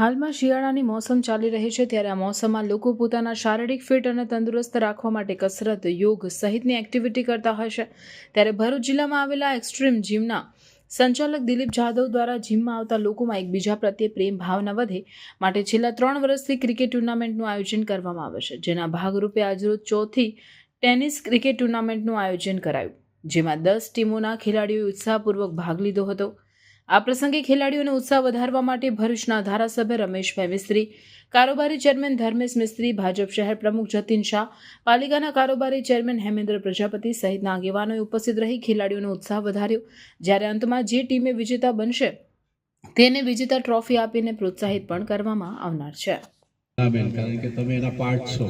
હાલમાં શિયાળાની મોસમ ચાલી રહી છે ત્યારે આ મોસમમાં લોકો પોતાના શારીરિક ફિટ અને તંદુરસ્ત રાખવા માટે કસરત, યોગ સહિતની એક્ટિવિટી કરતા હોય છે. ત્યારે ભરૂચ જિલ્લામાં આવેલા એક્સ્ટ્રીમ જીમના સંચાલક દિલીપ જાદવ દ્વારા જીમમાં આવતા લોકોમાં એકબીજા પ્રત્યે પ્રેમ ભાવના વધે માટે છેલ્લા 3 વર્ષથી ક્રિકેટ ટુર્નામેન્ટનું આયોજન કરવામાં આવે છે. જેના ભાગરૂપે આજરોજ ચોથી ટેનિસ ક્રિકેટ ટુર્નામેન્ટનું આયોજન કરાયું, જેમાં 10 ટીમોના ખેલાડીઓએ ઉત્સાહપૂર્વક ભાગ લીધો હતો. આ પ્રસંગે ખેલાડીઓનો ઉત્સાહ વધારવા માટે ભરૂચના ધારાસભ્ય રમેશભાઈ મિસ્ત્રી, કારોબારી ચેરમેન ધર્મેશ મિસ્ત્રી, ભાજપ શહેર પ્રમુખ જતીન શાહ, પાલિકાના કારોબારી ચેરમેન હેમેન્દ્ર પ્રજાપતિ સહિતના આગેવાનોએ ઉપસ્થિત રહી ખેલાડીઓનો ઉત્સાહ વધાર્યો. જ્યારે અંતમાં જે ટીમે વિજેતા બનશે તેને વિજેતા ટ્રોફી આપીને પ્રોત્સાહિત પણ કરવામાં આવનાર છે. કારણ કે તમે એના પાર્ટ છો.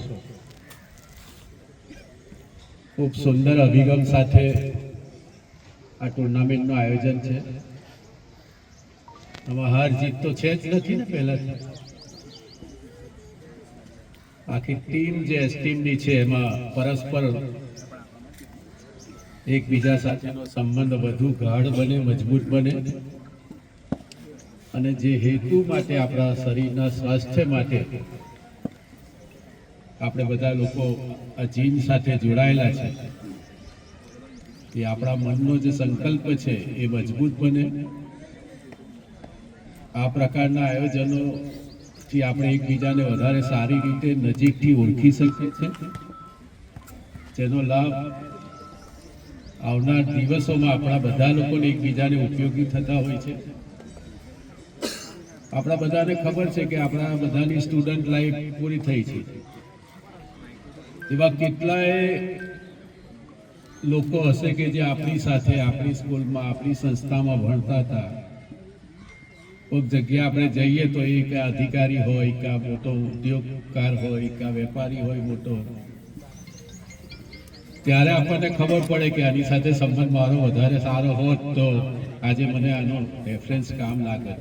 ખૂબ સુંદર અભિગમ સાથે આ ટુર્નામેન્ટનું આયોજન છે. આમાં હાર જીત તો છે જ નથી ને. પહેલાથી આખી ટીમ જે ટીમની છે એમાં પરસ્પર એકબીજા સાથેનો સંબંધ વધુ ગાઢ બને, મજબૂત બને અને જે હેતુ માટે, આપણા શરીરના સ્વાસ્થ્ય માટે આપણે બધા લોકો આ જીમ સાથે જોડાયેલા છે, એ આપણા મનનો જે સંકલ્પ છે એ મજબૂત બને. આ પ્રકારના આયોજનોથી આપણે એકબીજાને વધારે સારી રીતે નજીકથી ઓળખી શકીએ છીએ, જેનો લાભ આવનાર દિવસોમાં આપણા બધા લોકોને એકબીજાને ઉપયોગી થતા હોય છે. આપણા બધાને ખબર છે કે આપણા બધાની સ્ટુડન્ટ લાઈફ પૂરી થઈ છે. એવા કેટલાય લોકો હશે કે જે આપણી સાથે, આપણી સ્કૂલમાં, આપણી સંસ્થામાં ભણતા હતા. કોઈક જગ્યા આપણે જઈએ તો એ કે અધિકારી હોય, કે મોટો ઉદ્યોગકાર હોય, કે વેપારી હોય મોટો, ત્યારે આપણને ખબર પડે કે આની સાથે સંબંધ મારો વધારે સારો હોત તો આજે મને આનો રેફરન્સ કામ લાગે.